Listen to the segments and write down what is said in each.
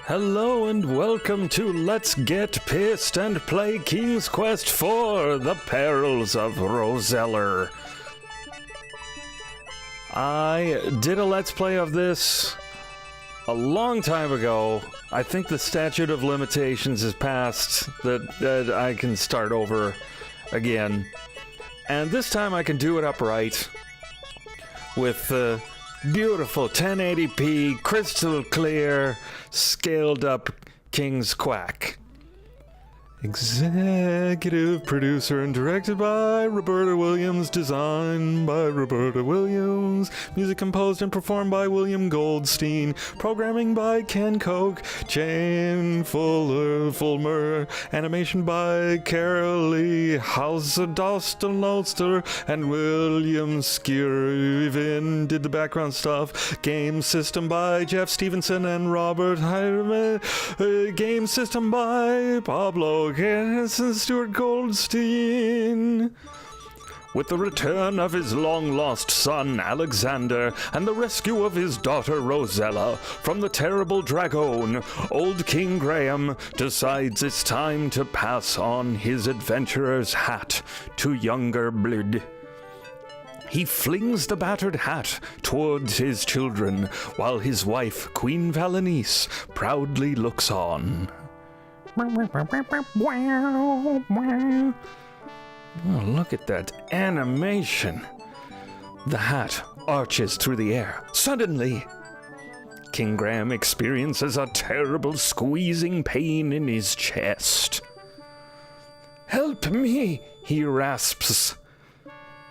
Hello and welcome to Let's Get Pissed and Play King's Quest for The Perils of Rosella. I did a Let's Play of this a long time ago. I think the statute of limitations is passed, that I can start over again. And this time I can do it upright with the beautiful 1080p, crystal clear, scaled up King's Quack. Executive producer and directed by Roberta Williams, designed by Roberta Williams, music composed and performed by William Goldstein, programming by Ken Koch, Jane Fulmer, animation by Carolee Hauser-Dostel-Noster, and William Skirvin did the background stuff. Game system by Jeff Stevenson and Robert Heidemann. Game system by Pablo and Stuart Goldstein. With the return of his long-lost son, Alexander, and the rescue of his daughter, Rosella, from the terrible dragon, old King Graham decides it's time to pass on his adventurer's hat to younger blood. He flings the battered hat towards his children, while his wife, Queen Valenice, proudly looks on. Oh, look at that animation. The hat arches through the air. Suddenly, King Graham experiences a terrible squeezing pain in his chest. "Help me," he rasps.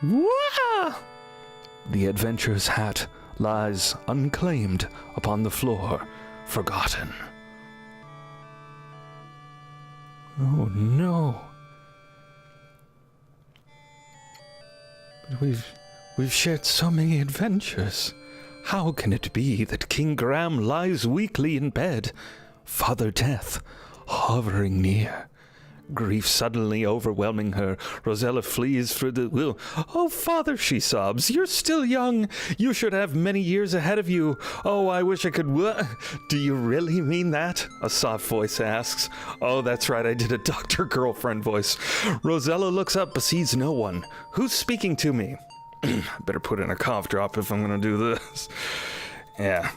Wah! The adventurer's hat lies unclaimed upon the floor, forgotten. Oh no. But we've shared so many adventures. How can it be that King Graham lies weakly in bed, Father Death hovering near? Grief suddenly overwhelming her, Rosella flees through the will. "Oh, Father," she sobs, "you're still young. You should have many years ahead of you. Oh, I wish I could." "Do you really mean that?" a soft voice asks. Oh, that's right, I did a doctor girlfriend voice. Rosella looks up but sees no one. Who's speaking to me? Better put in a cough drop if I'm gonna do this. Yeah.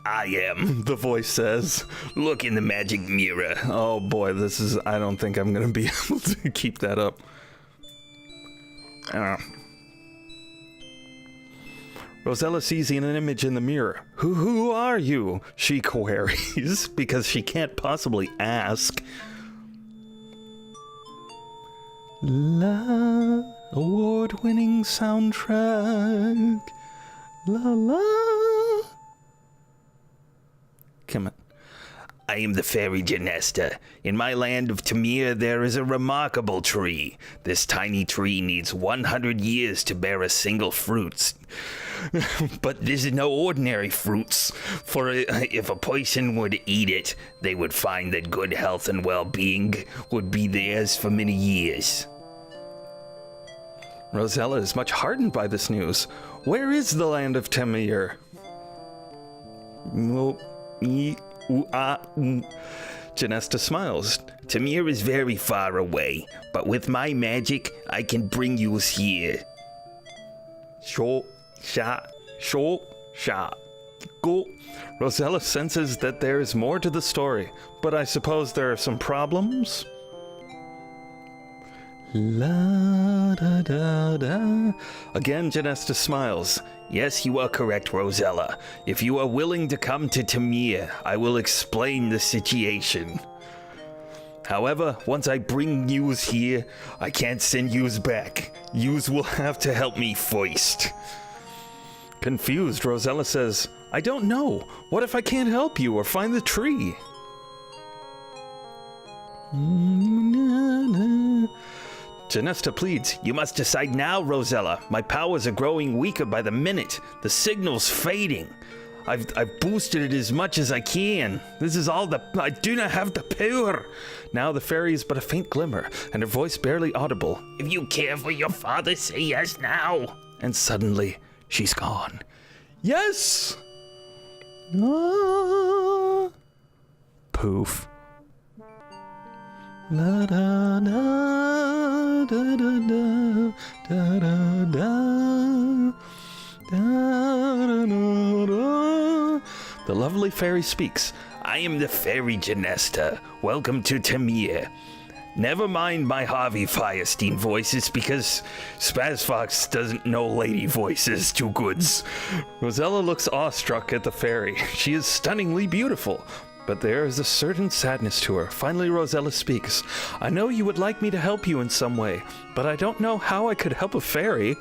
"I am," the voice says. "Look in the magic mirror." Oh boy, I don't think I'm gonna be able to keep that up. Rosella sees an image in the mirror. Who are you?" she queries, because she can't possibly ask. La, award-winning soundtrack. La la. Come on. "I am the fairy Genesta. In my land of Tamir, there is a remarkable tree. This tiny tree needs 100 years to bear a single fruit. But this is no ordinary fruits, for if a person would eat it, they would find that good health and well-being would be theirs for many years." Rosella is much heartened by this news. Where is the land of Tamir? Genesta smiles. "Tamir is very far away, but with my magic, I can bring you here." Go. Rosella senses that there is more to the story, but I suppose there are some problems? La da da da. Again, Genesta smiles. "Yes, you are correct, Rosella. If you are willing to come to Tamir, I will explain the situation. However, once I bring yous here, I can't send yous back. Yous will have to help me first." Confused, Rosella says, "I don't know. What if I can't help you or find the tree?" Genesta pleads, "You must decide now, Rosella. My powers are growing weaker by the minute. The signal's fading. I've boosted it as much as I can. This is all I do not have the power." Now the fairy is but a faint glimmer, and her voice barely audible. "If you care for your father, say yes now." And suddenly, she's gone. Yes! Ah. Poof. La da da da da da da da da da da da. The lovely fairy speaks. I am the fairy Genesta. Welcome to Tamir. Never mind my Harvey Firestein voices because Spazfox doesn't know lady voices too goods. Rosella looks awestruck at the fairy. She is stunningly beautiful, but there is a certain sadness to her. Finally, Rosella speaks. I know you would like me to help you in some way, but I don't know how I could help a fairy.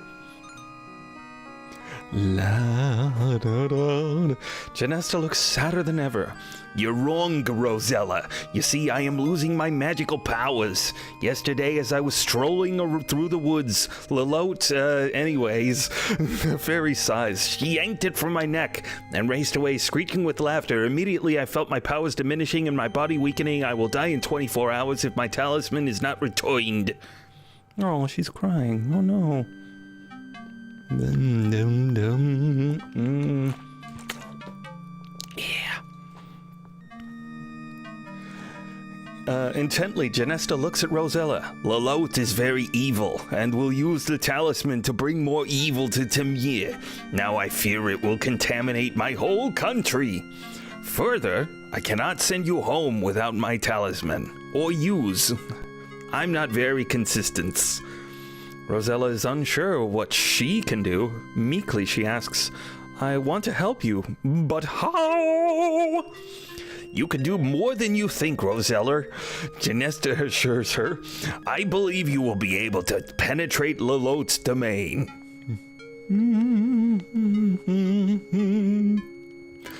La da da. Genesta looks sadder than ever. You're wrong, Rosella. You see, I am losing my magical powers. Yesterday, as I was strolling through the woods, anyways, the fairy sighs. she yanked it from my neck and raced away, screeching with laughter. Immediately, I felt my powers diminishing and my body weakening. I will die in 24 hours if my talisman is not returned. Oh, she's crying. Oh, no. Dum, dum, dum. Yeah. Intently, Genesta looks at Rosella. Lalote is very evil and will use the talisman to bring more evil to Tamir. Now I fear it will contaminate my whole country. Further, I cannot send you home without my talisman or use. I'm not very consistent. Rosella is unsure of what she can do. Meekly, she asks, I want to help you, but how? You can do more than you think, Rosella. Genesta assures her. I believe you will be able to penetrate Lalote's domain.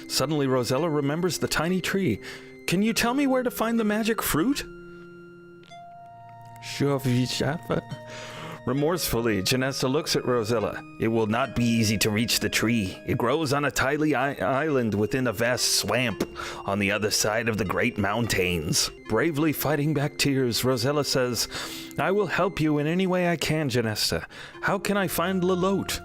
Suddenly, Rosella remembers the tiny tree. Can you tell me where to find the magic fruit? Sure, Remorsefully, Genesta looks at Rosella. It will not be easy to reach the tree. It grows on a tiny island within a vast swamp on the other side of the great mountains. Bravely fighting back tears, Rosella says, I will help you in any way I can, Genesta. How can I find Lalote?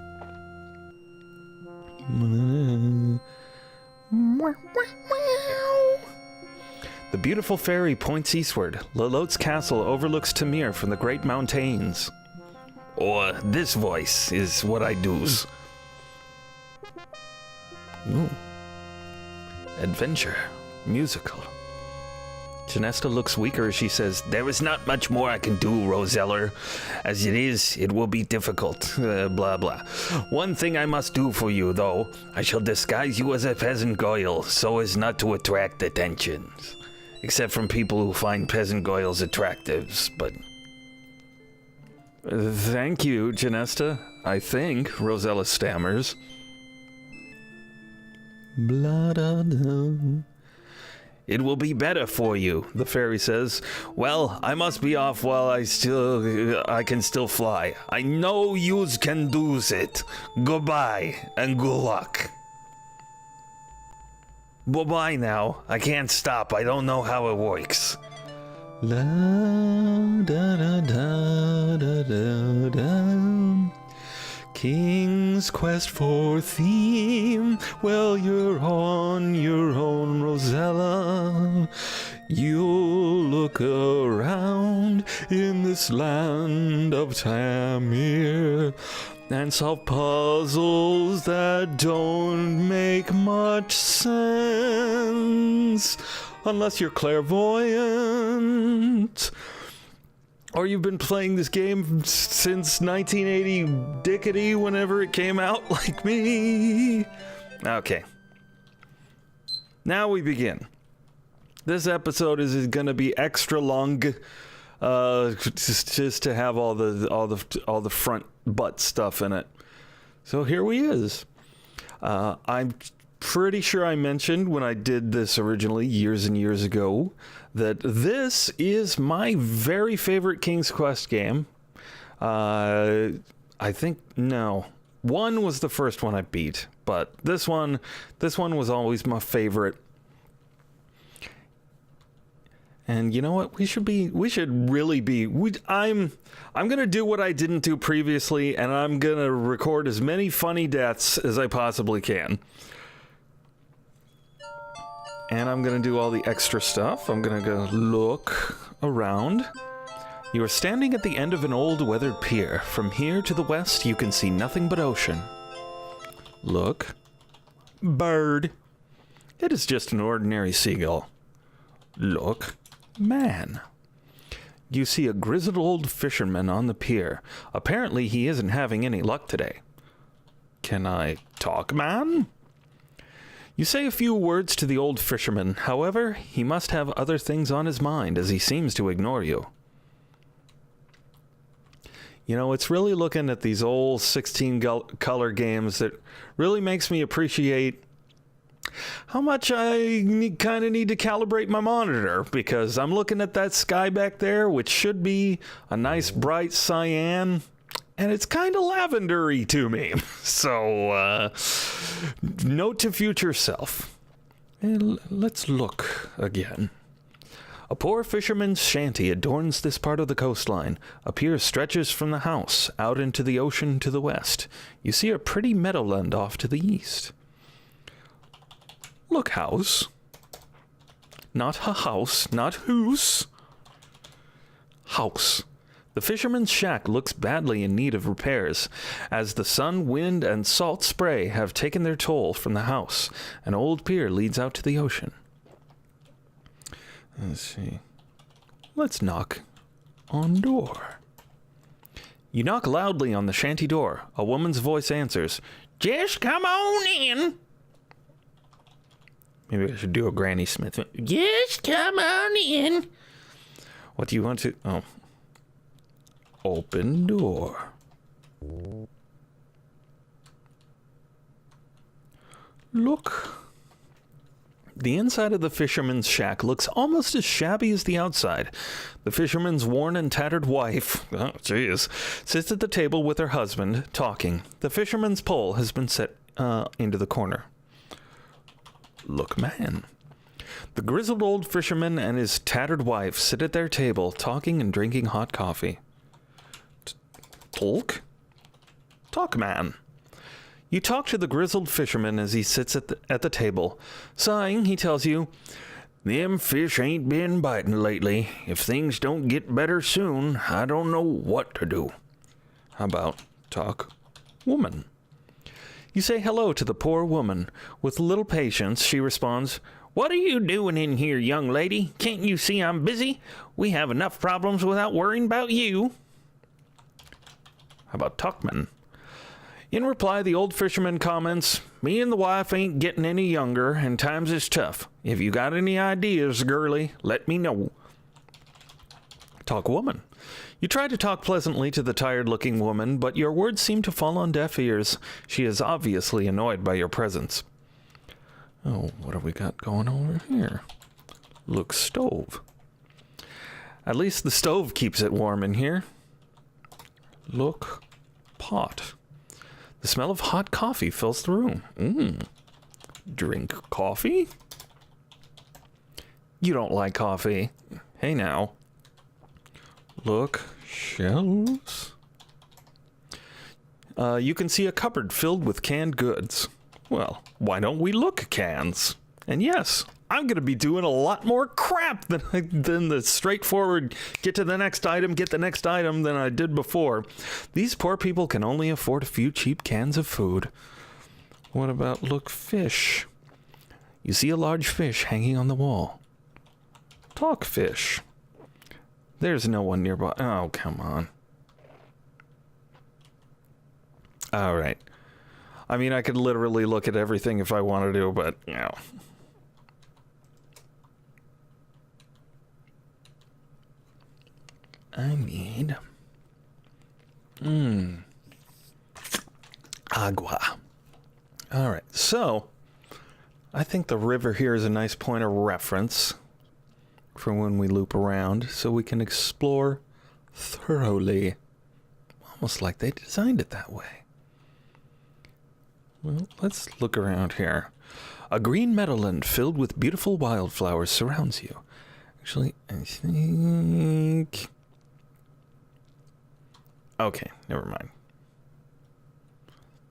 The beautiful fairy points eastward. Lalote's castle overlooks Tamir from the great mountains. Or this voice is what I do. Ooh. Adventure. Musical. Genesta looks weaker as she says, There is not much more I can do, Rosella. As it is, it will be difficult. Blah, blah. One thing I must do for you, though. I shall disguise you as a peasant girl, so as not to attract attention. Except from people who find peasant girls attractive, but... Thank you, Genesta. I think, Rosella stammers. Blah-da-da. It will be better for you, the fairy says. Well, I must be off while I can still fly. I know yous can do it. Goodbye, and good luck. Bye-bye now. I can't stop. I don't know how it works. La da da da da da da. King's Quest for theme. Well, you're on your own, Rosella. You'll look around in this land of Tamir and solve puzzles that don't make much sense. Unless you're clairvoyant. Or you've been playing this game since 1980 dickety whenever it came out, like me. Okay. Now we begin. This episode is going to be extra long, just to have all the front butt stuff in it. So here we is. I'm pretty sure I mentioned when I did this originally years and years ago that this is my very favorite King's Quest game. I think no, one was the first one I beat, but this one was always my favorite. And you know what? I'm gonna do what I didn't do previously, and I'm gonna record as many funny deaths as I possibly can. And I'm going to do all the extra stuff. I'm going to go look around. You are standing at the end of an old weathered pier. From here to the west, you can see nothing but ocean. Look. Bird. It is just an ordinary seagull. Look. Man. You see a grizzled old fisherman on the pier. Apparently he isn't having any luck today. Can I talk, man? You say a few words to the old fisherman. However, he must have other things on his mind, as he seems to ignore you. You know, it's really looking at these old 16-color games that really makes me appreciate how much I kind of need to calibrate my monitor, because I'm looking at that sky back there, which should be a nice bright cyan, and it's kind of lavendery to me. So, note to future self. Let's look again. A poor fisherman's shanty adorns this part of the coastline. A pier stretches from the house out into the ocean to the west. You see a pretty meadowland off to the east. Look, house. Not a house, not hoose. House. The fisherman's shack looks badly in need of repairs, as the sun, wind, and salt spray have taken their toll from the house. An old pier leads out to the ocean. Let's see. Let's knock on door. You knock loudly on the shanty door. A woman's voice answers, "Just come on in." Maybe I should do a Granny Smith. Just come on in. What do you want to... Oh. Open door. Look. The inside of the fisherman's shack looks almost as shabby as the outside. The fisherman's worn and tattered wife, oh jeez, sits at the table with her husband, talking. The fisherman's pole has been set into the corner. Look, man. The grizzled old fisherman and his tattered wife sit at their table, talking and drinking hot coffee. Talk? Talk, man. You talk to the grizzled fisherman as he sits at the table. Sighing, he tells you, "Them fish ain't been biting lately. If things don't get better soon, I don't know what to do." How about talk, woman? You say hello to the poor woman. With little patience, she responds, "What are you doing in here, young lady? Can't you see I'm busy? We have enough problems without worrying about you." How about Tuckman? In reply, the old fisherman comments, "Me and the wife ain't getting any younger, and times is tough. If you got any ideas, girlie, let me know." Talk woman. You try to talk pleasantly to the tired-looking woman, but your words seem to fall on deaf ears. She is obviously annoyed by your presence. Oh, what have we got going over here? Look, stove. At least the stove keeps it warm in here. Look, pot. The smell of hot coffee fills the room. Drink coffee? You don't like coffee. Hey now. Look, shelves. You can see a cupboard filled with canned goods. Well, why don't we look cans? And yes, I'm going to be doing a lot more crap than the straightforward get to the next item, get the next item than I did before. These poor people can only afford a few cheap cans of food. What about, look, fish? You see a large fish hanging on the wall. Talk, fish. There's no one nearby. Oh, come on. All right. I mean, I could literally look at everything if I wanted to, but, you know. I need... agua. All right, so I think the river here is a nice point of reference for when we loop around, so we can explore thoroughly. Almost like they designed it that way. Well, let's look around here. A green meadowland filled with beautiful wildflowers surrounds you. Actually, I think... Okay, never mind.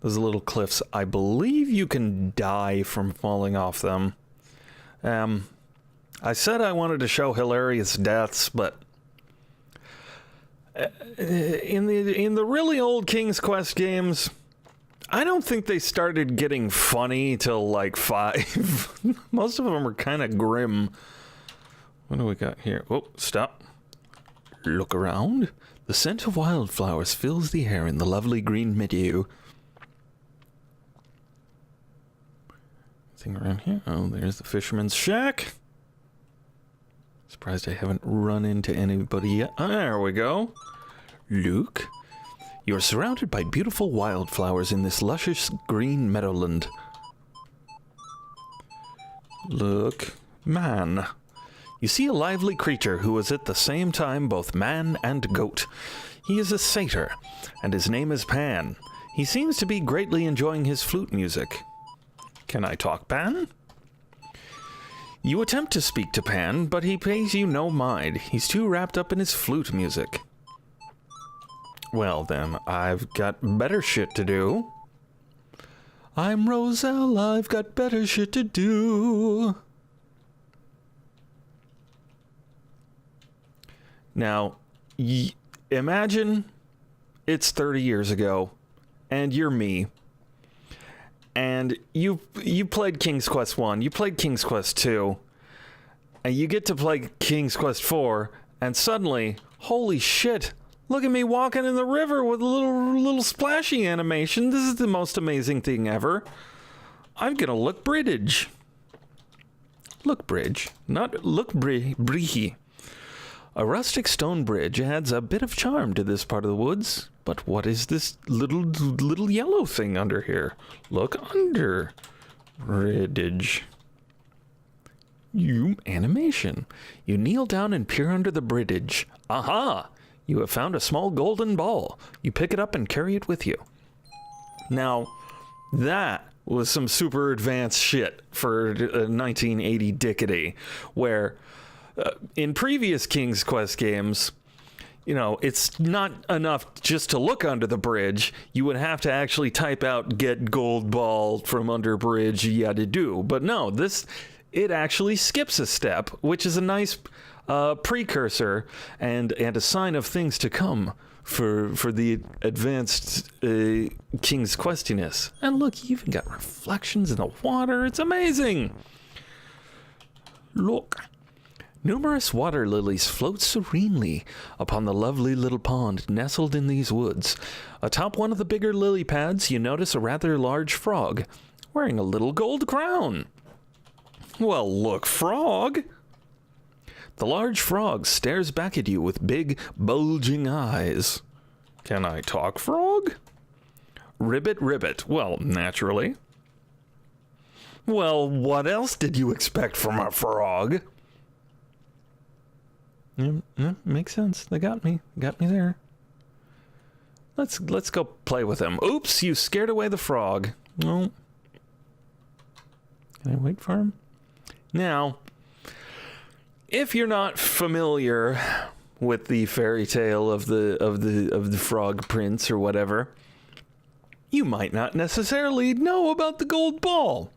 Those little cliffs, I believe you can die from falling off them. I said I wanted to show hilarious deaths, but in the really old King's Quest games, I don't think they started getting funny till like 5. Most of them are kind of grim. What do we got here? Oh, stop. Look around. The scent of wildflowers fills the air in the lovely green meadow. Anything around here? Oh, there's the fisherman's shack. Surprised I haven't run into anybody yet. There we go. Luke, you are surrounded by beautiful wildflowers in this luscious green meadowland. Look, man. You see a lively creature who is at the same time both man and goat. He is a satyr, and his name is Pan. He seems to be greatly enjoying his flute music. Can I talk, Pan? You attempt to speak to Pan, but he pays you no mind. He's too wrapped up in his flute music. Well then, I've got better shit to do. I'm Rosella, I've got better shit to do. Now, imagine it's 30 years ago, and you're me. And you played King's Quest 1, you played King's Quest 2, and you get to play King's Quest 4, and suddenly, holy shit, look at me walking in the river with a little splashy animation. This is the most amazing thing ever. I'm gonna look British. Look bridge, not look breehy. A rustic stone bridge adds a bit of charm to this part of the woods. But what is this little yellow thing under here? Look under. Bridge. Animation. You kneel down and peer under the bridge. Aha! You have found a small golden ball. You pick it up and carry it with you. Now, that was some super advanced shit for 1980 Dickety, where in previous King's Quest games, you know, it's not enough just to look under the bridge. You would have to actually type out "get gold ball from under bridge," yada do. But no, it actually skips a step, which is a nice precursor and a sign of things to come for the advanced King's Questiness. And look, you even got reflections in the water. It's amazing. Look. Numerous water lilies float serenely upon the lovely little pond nestled in these woods. Atop one of the bigger lily pads, you notice a rather large frog, wearing a little gold crown. Well, look, frog! The large frog stares back at you with big, bulging eyes. Can I talk, frog? Ribbit, ribbit. Well, naturally. Well, what else did you expect from a frog? Yeah, makes sense. They got me there. Let's go play with him. Oops, you scared away the frog. No. Can I wait for him? Now, if you're not familiar with the fairy tale of the frog prince or whatever, you might not necessarily know about the gold ball.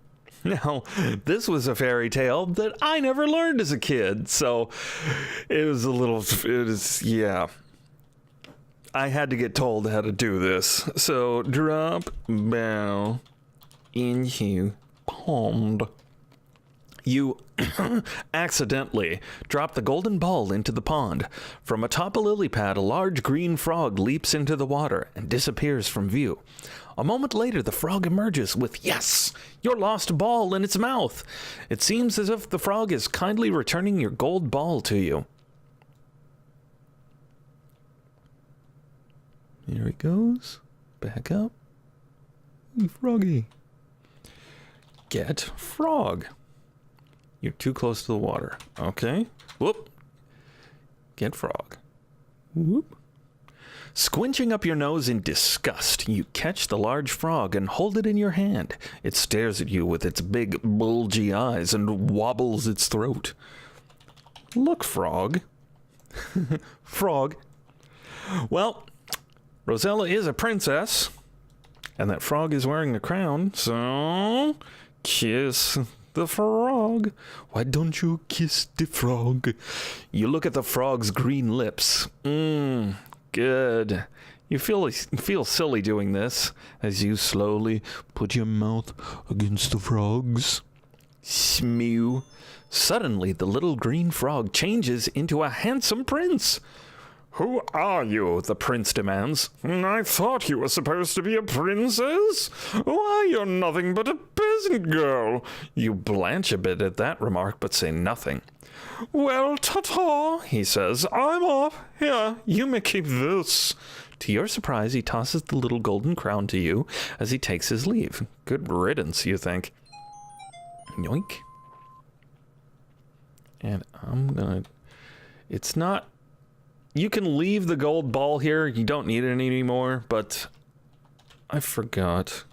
Now, this was a fairy tale that I never learned as a kid, so yeah. I had to get told how to do this. So, drop ball into pond. You accidentally drop the golden ball into the pond. From atop a lily pad, a large green frog leaps into the water and disappears from view. A moment later, the frog emerges with, yes, your lost ball in its mouth. It seems as if the frog is kindly returning your gold ball to you. Here he goes. Back up. Hey, froggy. Get frog. You're too close to the water. Okay. Whoop. Get frog. Whoop. Squinching up your nose in disgust, you catch the large frog and hold it in your hand. It stares at you with its big, bulgy eyes and wobbles its throat. Look, frog. Frog. Well, Rosella is a princess, and that frog is wearing a crown, so kiss The frog. Why don't you kiss the frog? You look at the frog's green lips. Good. You feel silly doing this as you slowly Put your mouth against the frog's. smew. Suddenly, the little green frog changes into a handsome prince. Who are you? The prince demands. I thought you were supposed to be a princess. Why, you're nothing but a peasant girl. You blanch a bit at that remark, but say nothing. Well, ta-ta, he says. I'm off. Here, you may keep this. To your surprise, he tosses the little golden crown to you as he takes his leave. Good riddance, you think. Yoink. And I'm gonna... It's not... You can leave the gold ball here. You don't need it anymore, but I forgot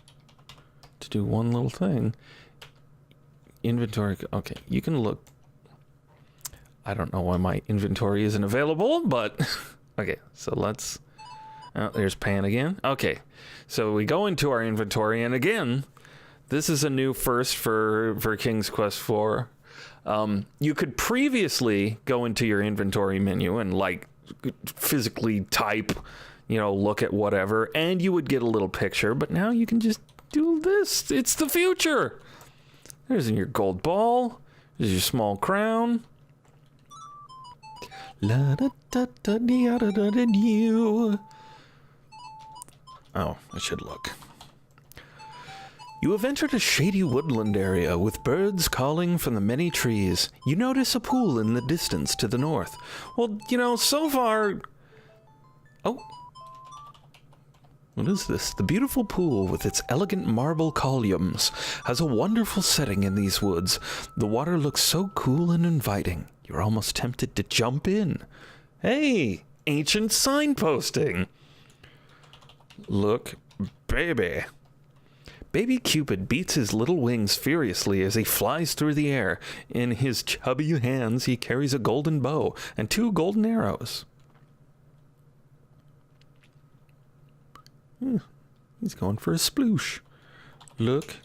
to do one little thing. Inventory. Okay, you can look. I don't know why my inventory isn't available, but okay, so let's... Oh, there's Pan again. Okay, so we go into our inventory, and again, this is a new first for King's Quest IV. You could previously go into your inventory menu and, like, physically type, look at whatever, and you would get a little picture, but now you can just do this. It's the future. There's your gold ball. There's your small crown. La da da da da da da da da. Oh, I should look. You have entered a shady woodland area with birds calling from the many trees. You notice a pool in the distance to the north. Well, so far... Oh. What is this? The beautiful pool with its elegant marble columns has a wonderful setting in these woods. The water looks so cool and inviting. You're almost tempted to jump in. Hey, ancient signposting. Look, baby. Baby Cupid beats his little wings furiously as he flies through the air. In his chubby hands, he carries a golden bow and 2 golden arrows. He's going for a sploosh. Look.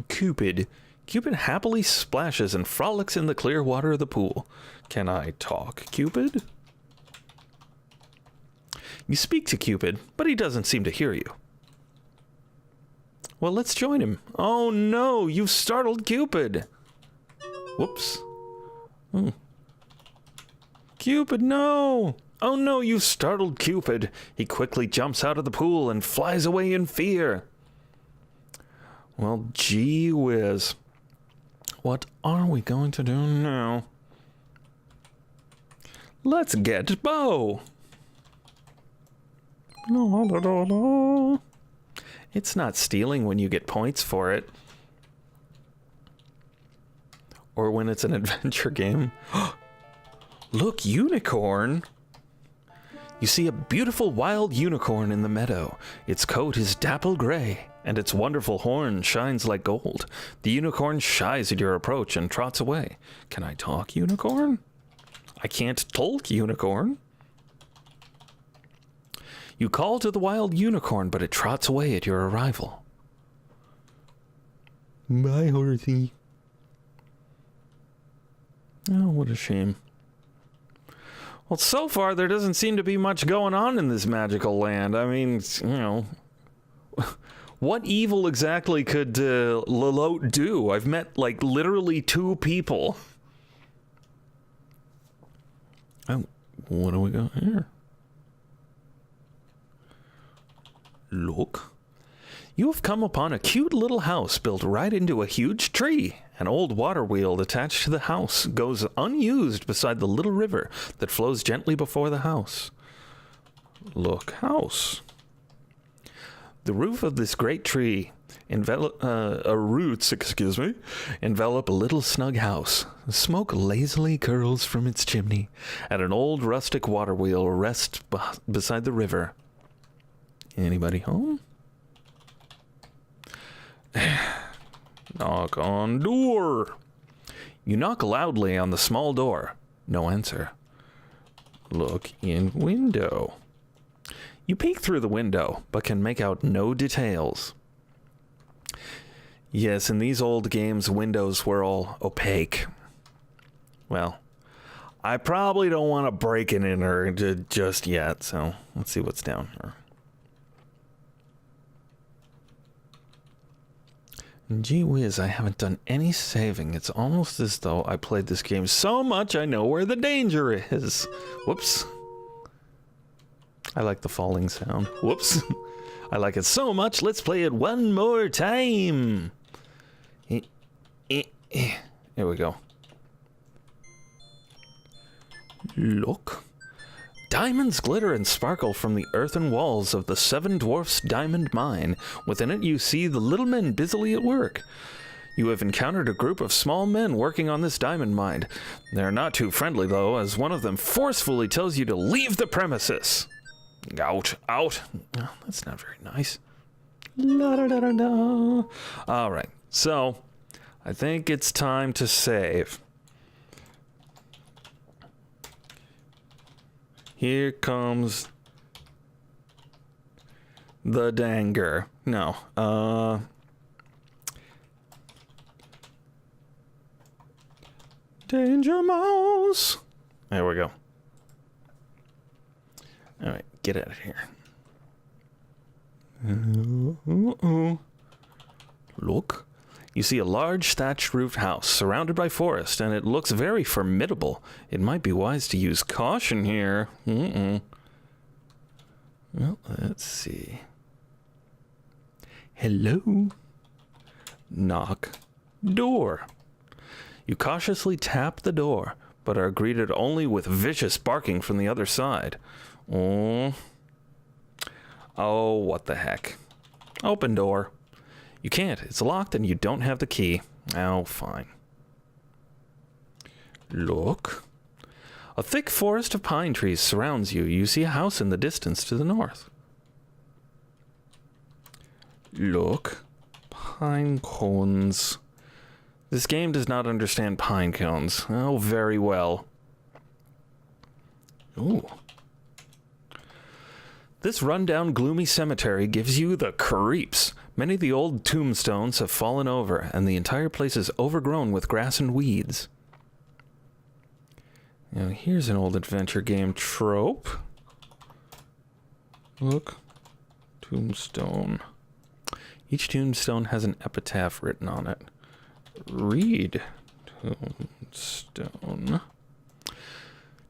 Cupid. Cupid happily splashes and frolics in the clear water of the pool. Can I talk, Cupid? You speak to Cupid, but he doesn't seem to hear you. Well, let's join him. Oh no, you've startled Cupid. Whoops. Cupid, no. Oh no, you've startled Cupid. He quickly jumps out of the pool and flies away in fear. Well, gee whiz. What are we going to do now? Let's get Bo. La, la, la, la. It's not stealing when you get points for it. Or when it's an adventure game. Look, unicorn! You see a beautiful wild unicorn in the meadow. Its coat is dapple gray, and its wonderful horn shines like gold. The unicorn shies at your approach and trots away. Can I talk, unicorn? I can't talk, unicorn. You call to the wild unicorn, but it trots away at your arrival. Bye, horsey. Oh, what a shame. Well, so far, there doesn't seem to be much going on in this magical land. I mean, what evil exactly could Lalote do? I've met, like, literally 2 people. Oh, what do we got here? Look. You have come upon a cute little house built right into a huge tree. An old water wheel attached to the house goes unused beside the little river that flows gently before the house. Look, house. The roof of this great tree envelop a little snug house. Smoke lazily curls from its chimney, and an old rustic water wheel rests beside the river. Anybody home? Knock on door. You knock loudly on the small door. No answer. Look in window. You peek through the window, but can make out no details. Yes, in these old games, windows were all opaque. Well, I probably don't want to break it in her just yet, so let's see what's down here. Gee whiz, I haven't done any saving. It's almost as though I played this game so much I know where the danger is. Whoops. I like the falling sound. Whoops. I like it so much, let's play it one more time. Here we go. Look. Diamonds glitter and sparkle from the earthen walls of the Seven Dwarfs Diamond Mine. Within it you see the little men busily at work. You have encountered a group of small men working on this diamond mine. They're not too friendly, though, as one of them forcefully tells you to leave the premises. Out, out. Oh, that's not very nice. La da da da da. All right, so I think it's time to save. Here comes the danger. No, Danger Mouse. There we go. All right, get out of here. Look. You see a large thatched roofed house surrounded by forest, and it looks very formidable. It might be wise to use caution here. Well, let's see. Hello? Knock. Door. You cautiously tap the door, but are greeted only with vicious barking from the other side. Oh, what the heck. Open door. You can't. It's locked and you don't have the key. Oh, fine. Look. A thick forest of pine trees surrounds you. You see a house in the distance to the north. Look. Pine cones. This game does not understand pine cones. Oh, very well. Ooh. This rundown, gloomy cemetery gives you the creeps. Many of the old tombstones have fallen over, and the entire place is overgrown with grass and weeds. Now, here's an old adventure game trope. Look. Tombstone. Each tombstone has an epitaph written on it. Read. Tombstone.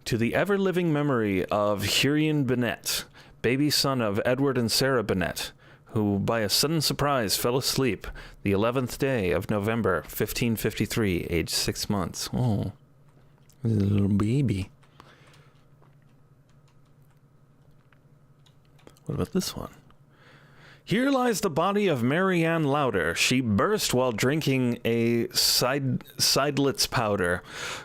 To the ever-living memory of Hurian Bennett, baby son of Edward and Sarah Bennett, who by a sudden surprise fell asleep the 11th day of November, 1553, aged 6 months. Oh, little baby. What about this one? Here lies the body of Mary Ann Lauder. She burst while drinking a Seidlitz powder.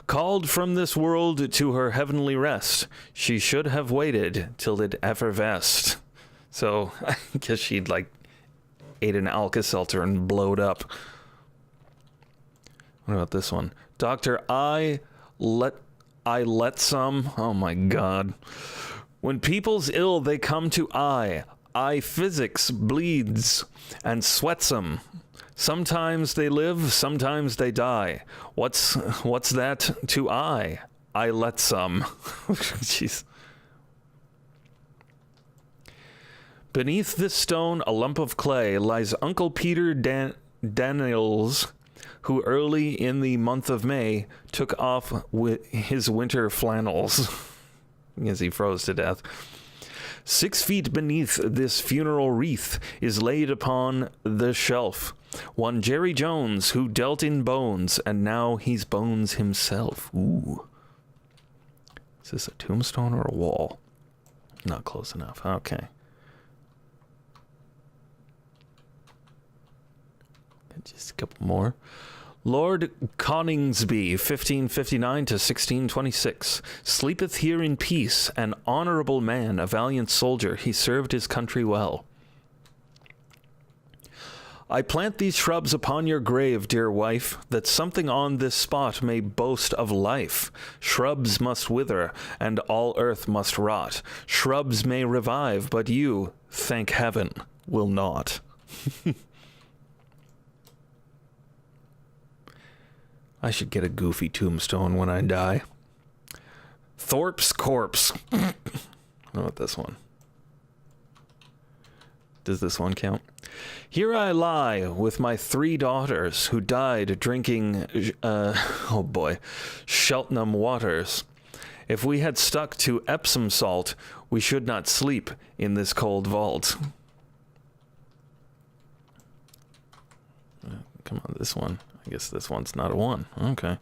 Called from this world to her heavenly rest. She should have waited till it effervesced. So, I guess she'd, ate an Alka-Seltzer and blowed up. What about this one? Dr. I let some. Oh, my God. When people's ill, they come to I physics bleeds and sweats 'em. Sometimes they live, sometimes they die. What's that to I let some. Jeez. Beneath this stone, a lump of clay, lies Uncle Peter Daniels, who early in the month of May took off with his winter flannels as he froze to death. 6 feet beneath this funeral wreath is laid upon the shelf one Jerry Jones, who dealt in bones, and now he's bones himself. Ooh. Is this a tombstone or a wall? Not close enough. Okay. Just a couple more. Lord Coningsby, 1559 to 1626, sleepeth here in peace, an honorable man, a valiant soldier, he served his country well. I plant these shrubs upon your grave, dear wife, that something on this spot may boast of life. Shrubs must wither, and all earth must rot. Shrubs may revive, but you, thank heaven, will not. I should get a goofy tombstone when I die. Thorpe's corpse. I know what this one. Does this one count? Here I lie with my 3 daughters who died drinking, oh boy, Cheltenham waters. If we had stuck to Epsom salt, we should not sleep in this cold vault. Come on, this one. I guess this one's not a 1. Okay.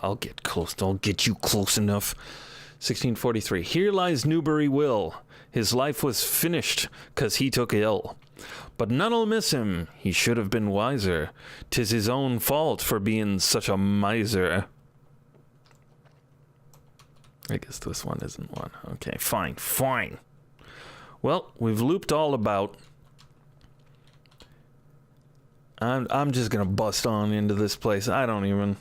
I'll get close. I'll get you close enough. 1643. Here lies Newbury Will. His life was finished 'cause he took ill. But none'll miss him. He should have been wiser. 'Tis his own fault for being such a miser. I guess this one isn't 1. Okay, fine, fine. Well, we've looped all about. I'm just gonna bust on into this place. I don't even...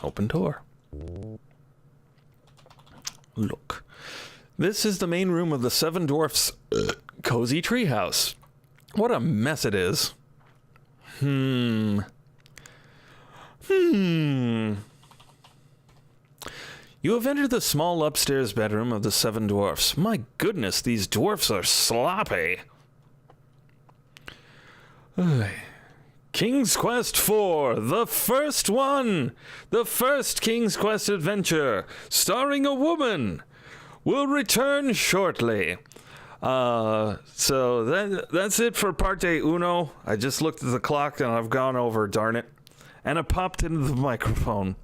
Open door. Look. This is the main room of the 7 Dwarfs' cozy treehouse. What a mess it is. You have entered the small upstairs bedroom of the 7 Dwarfs. My goodness, these dwarfs are sloppy. King's Quest IV, the first one! The first King's Quest adventure, starring a woman, will return shortly. So that's it for parte uno. I just looked at the clock and I've gone over, darn it. And I popped into the microphone.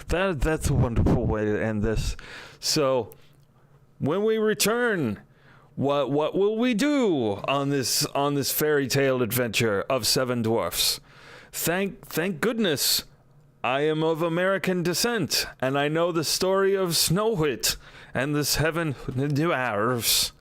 That's a wonderful way to end this. So, when we return, what will we do on this fairy tale adventure of 7 Dwarfs? Thank goodness I am of American descent, and I know the story of Snow Whit and the 7 Dwarfs.